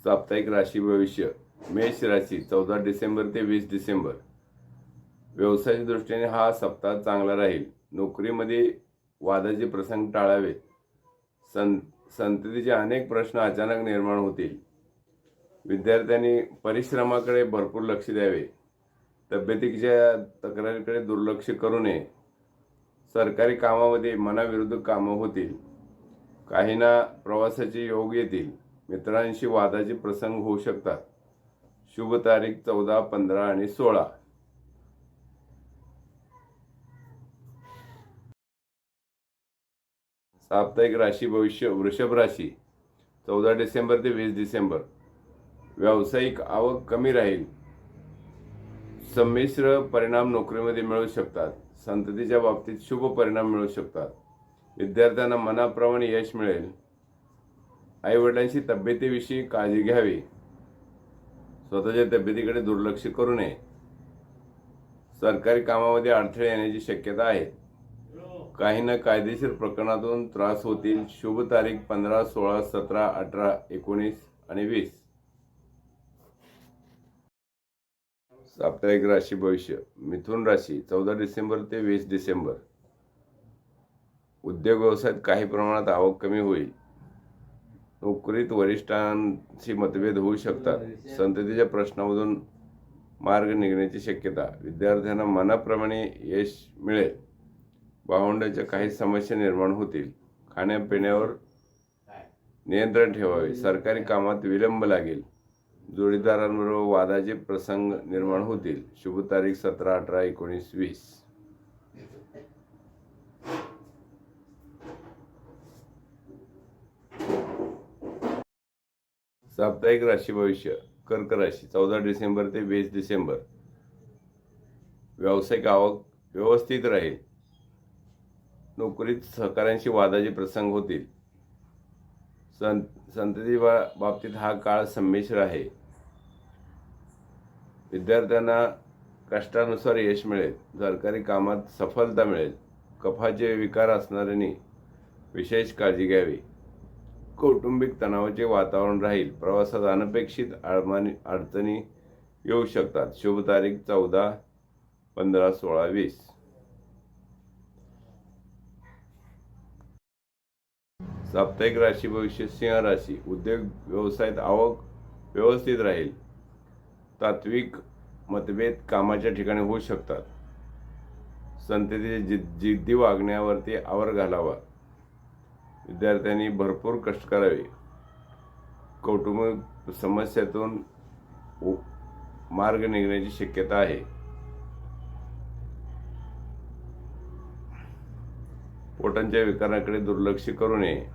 साप्ताहिक राशी भविष्य मेष राशी 14 डिसेंबर ते 20 डिसेंबर. व्यवसायाच्या दृष्टीने हा सप्ताह चांगला राहील. नोकरीमध्ये वादाचे प्रसंग टाळावेत. संततीचे अनेक प्रश्न अचानक निर्माण होतील. विद्यार्थ्यांनी परिश्रमाकडे भरपूर लक्ष द्यावे. तब्येतीच्या तक्रारीकडे दुर्लक्ष करू नये. सरकारी कामामध्ये मनाविरुद्ध कामं होतील. काहींना प्रवासाचे योग येतील. मित्रांशी वादाचे प्रसंग होऊ शकतात. शुभ तारीख 14, 15 आणि 16. साप्ताहिक राशी भविष्य वृषभ राशी 14 डिसेंबर ते 20 डिसेंबर. व्यावसायिक आवक कमी राहील. संमिश्र परिणाम नोकरीमध्ये मिळू शकतात. संततीच्या बाबतीत शुभ परिणाम मिळू शकतात. विद्यार्थ्यांना मनाप्रमाणे यश मिळेल. आईवडिलांची तब्येतीविषयी काळजी घ्यावी. स्वतःच्या तब्येतीकडे दुर्लक्ष करू नये. सरकारी कामामध्ये अडथळे येण्याची शक्यता आहे. काहींना कायदेशीर प्रकरणातून त्रास होतील. शुभ तारीख 15, 16, 17, 18, 19 आणि 20. साप्ताहिक राशी भविष्य मिथुन राशी 14 डिसेंबर ते 20 डिसेंबर. उद्योग व्यवसायात काही प्रमाणात आवक कमी होईल. नोकरीत वरिष्ठांशी मतभेद होऊ शकतात. संततीच्या प्रश्नामधून मार्ग निघण्याची शक्यता. विद्यार्थ्यांना मनाप्रमाणे यश मिळेल. भावंडाच्या काही समस्या निर्माण होतील. खाण्यापिण्यावर नियंत्रण ठेवावे. सरकारी कामात विलंब लागेल. जोडीदारांबरोबर वादाचे प्रसंग निर्माण होतील. शुभ तारीख 17, 18, 19, 20. साप्ताहिक राशी भविष्य कर्क राशी 14 डिसेंबर ते 20 डिसेंबर. व्यावसायिक आवक व्यवस्थित राहील. नोकरीत सहकाऱ्यांशी वादाचे प्रसंग होतील. संतती बाबतीत हा काळ संमिश्र आहे. विद्यार्थ्यांना कष्टानुसार यश मिळेल. सरकारी कामात सफलता मिळेल. कफाचे विकार असणाऱ्यांनी विशेष काळजी घ्यावी. कौटुंबिक तणावाचे वातावरण राहील. प्रवासात अनपेक्षित अडचणी येऊ शकतात. शुभ तारीख 14, 15, 16, 20. साप्ताहिक राशी भविष्य सिंह राशी उद्योग व्यवसायात आवक व्यवस्थित राहील. तात्विक मतभेद कामाच्या ठिकाणी होऊ शकतात. संततीच्या जिद्दी वागण्यावरती आवर घालावा. विद्यार्थ्यांनी भरपूर कष्ट करावे. कौटुंबिक समस्यातून मार्ग निघण्याची शक्यता आहे. पोटांच्या विकाराकडे दुर्लक्ष करू नये.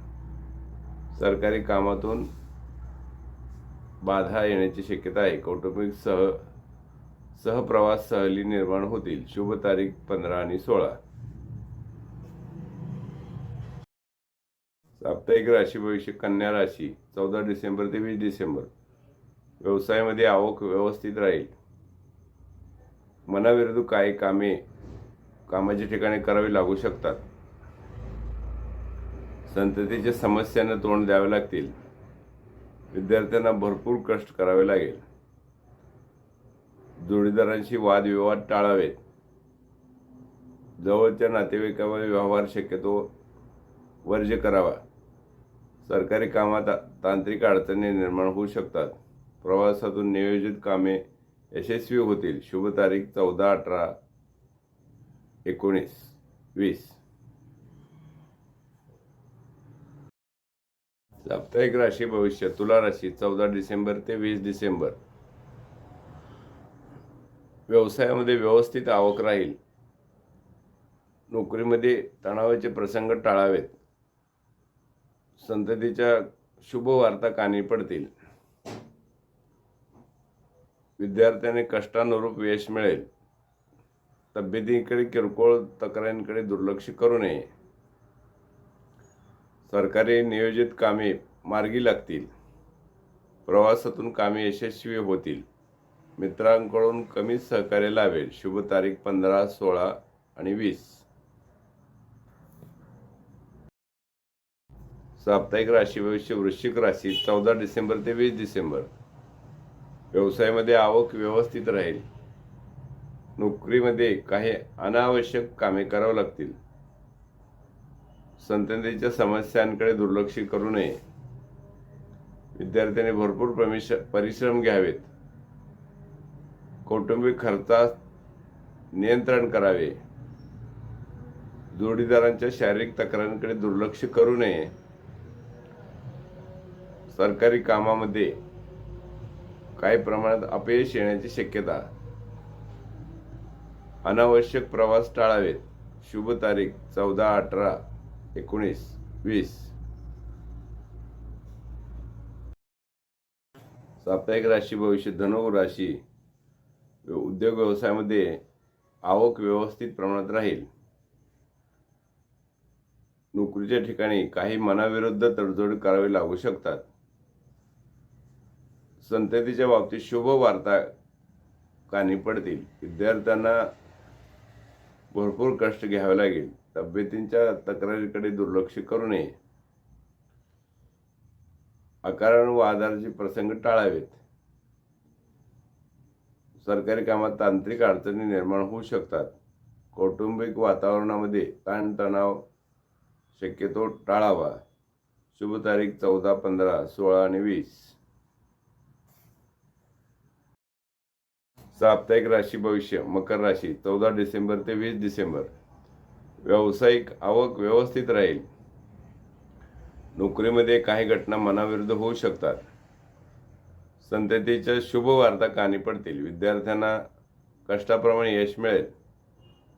सरकारी कामातून बाधा येण्याची शक्यता आहे. कौटुंबिक सहप्रवास सहली निर्माण होतील. शुभ तारीख 15 आणि 16. साप्ताहिक राशी भविष्य कन्या राशी 14 डिसेंबर ते 20 डिसेंबर. व्यवसायामध्ये आवक व्यवस्थित राहील. मनाविरुद्ध काही कामाच्या ठिकाणी करावी लागू शकतात. संततीच्या समस्यांना तोंड द्यावे लागतील. विद्यार्थ्यांना भरपूर कष्ट करावे लागेल. जोडीदारांशी वादविवाद टाळावेत. जवळच्या नातेवाईकांमध्ये व्यवहार शक्यतो वर्ज्य करावा. सरकारी कामात तांत्रिक अडचणी निर्माण होऊ शकतात. प्रवासातून नियोजित कामे यशस्वी होतील. शुभ तारीख 14, 18, 19, 20. साप्ताहिक राशी भविष्य तुला राशी 14 डिसेंबर ते 20 डिसेंबर. व्यवसायामध्ये व्यवस्थित आवक राहील. नोकरीमध्ये तणावाचे प्रसंग टाळावेत. संततीच्या शुभ वार्ता कानी पडतील. विद्यार्थ्याने कष्टानुरूप यश मिळेल. तब्येतीकडे किरकोळ तक्रारींकडे दुर्लक्ष करू नये. सरकारी नियोजित कामे मार्गी लागतील. प्रवासातून कामे यशस्वी होतील. मित्रांकडून कमी सहकार्य लाभेल. शुभ तारीख 15, 16 आणि 20. साप्ताहिक राशी भविष्य वृश्चिक राशी 14 डिसेंबर ते 20 डिसेंबर. व्यवसायामध्ये आवक व्यवस्थित राहील. नोकरीमध्ये काही अनावश्यक कामे करावी लागतील. संततीच्या समस्यांकडे दुर्लक्ष करू नये. विद्यार्थ्यांनी भरपूर परिश्रम घ्यावेत. कौटुंबिक खर्चात नियंत्रण करावे. जोडीदारांच्या शारीरिक तक्रारींकडे दुर्लक्ष करू नये. सरकारी कामामध्ये काही प्रमाणात अपयश येण्याची शक्यता. अनावश्यक प्रवास टाळावेत. शुभ तारीख 14, 18, 19, 20. साप्ताहिक राशी भविष्य धनु राशी. उद्योग व्यवसायामध्ये आवक व्यवस्थित प्रमाणात राहील. नोकरीच्या ठिकाणी काही मनाविरुद्ध तडजोड करावी लागू शकतात. संततीच्या बाबतीत शुभ वार्ता कानी पडतील. विद्यार्थ्यांना भरपूर कष्ट घ्यावे लागेल. तब्येतींच्या तक्रारीकडे दुर्लक्ष करू नये. अकारण व आजाराचे प्रसंग टाळावेत. सरकारी कामात तांत्रिक अडचणी निर्माण होऊ शकतात. कौटुंबिक वातावरणामध्ये ताणतणाव शक्यतो टाळावा. शुभ तारीख 14, 15, 16 आणि 20. साप्ताहिक राशी भविष्य मकर राशी 14 डिसेंबर ते 20 डिसेंबर. व्यावसायिक आवक व्यवस्थित राहील. नोकरीमध्ये काही घटना मनाविरुद्ध होऊ शकतात. संततीच्या शुभ वार्ता कानी पडतील. विद्यार्थ्यांना कष्टाप्रमाणे यश मिळेल.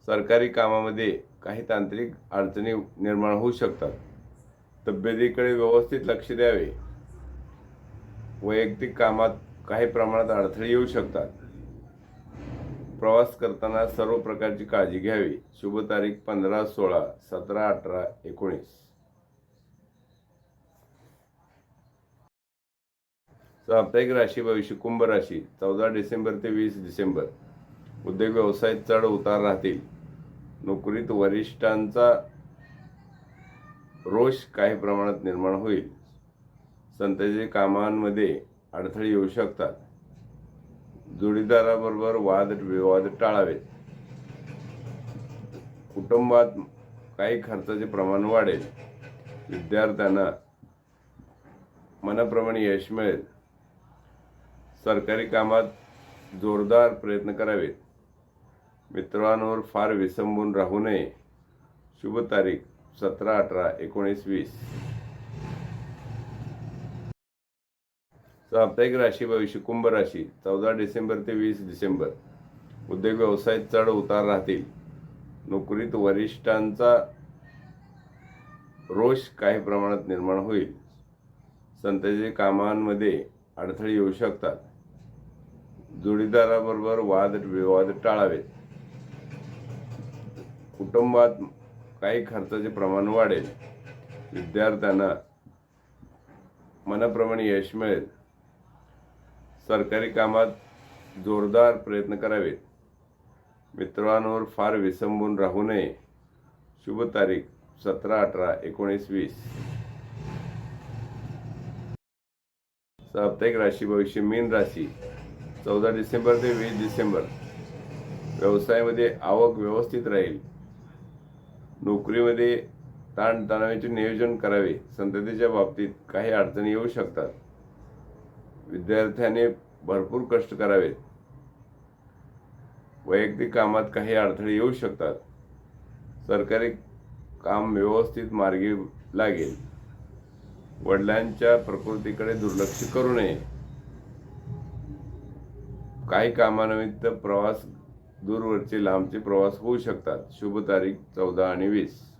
सरकारी कामामध्ये काही तांत्रिक अडचणी निर्माण होऊ शकतात. तब्येतीकडे व्यवस्थित लक्ष द्यावे. वैयक्तिक कामात काही प्रमाणात अडथळे येऊ शकतात. प्रवास करताना सर्व प्रकारची काळजी घ्यावी. शुभ तारीख 15, 16, 17, 18, 19. साप्ताहिक राशी भविष्य कुंभ राशी 14 डिसेंबर ते 20 डिसेंबर. उद्योग व्यवसायात चढ उतार राहतील. नोकरीत वरिष्ठांचा रोष काही प्रमाणात निर्माण होईल. संततीच्या कामांमध्ये अडथळे येऊ शकतात. जोडीदाराबरोबर वादविवाद टाळावेत. कुटुंबात काही खर्चाचे प्रमाण वाढेल. विद्यार्थ्यांना मनाप्रमाणे यश मिळेल. सरकारी कामात जोरदार प्रयत्न करावेत. मित्रांवर फार विसंबून राहू नये. शुभ तारीख 17, 18, 19, 20. साप्ताहिक राशी भविष्य कुंभ राशी 14 डिसेंबर ते 20 डिसेंबर. उद्योग व्यवसायात चढ उतार राहतील. नोकरीत वरिष्ठांचा रोष काही प्रमाणात निर्माण होईल. संततीच्या कामांमध्ये अडथळे येऊ शकतात. जोडीदाराबरोबर वादविवाद टाळावेत. कुटुंबात काही खर्चाचे प्रमाण वाढेल. विद्यार्थ्यांना मनाप्रमाणे यश मिळेल. सरकारी कामात जोरदार प्रयत्न करावेत. मित्रांवर फार विसंबून राहू नये. शुभ तारीख 17, 18, 19, 20. साप्ताहिक राशी भविष्य मीन राशी 14 डिसेंबर ते 20 डिसेंबर. व्यवसायामध्ये आवक व्यवस्थित राहील. नोकरीमध्ये ताणतणावाचे नियोजन करावे. संततीच्या बाबतीत काही अडचणी येऊ शकतात. विद्यार्थ्याने भरपूर कष्ट करावेत. वैयक्तिक कामात काही अडथळे येऊ शकतात. सरकारी काम व्यवस्थित मार्गी लागेल. वडिलांच्या प्रकृतीकडे दुर्लक्ष करू नये. काही कामानिमित्त प्रवास दूरवरचे लांबचे प्रवास होऊ शकतात. शुभ तारीख 14 आणि 20.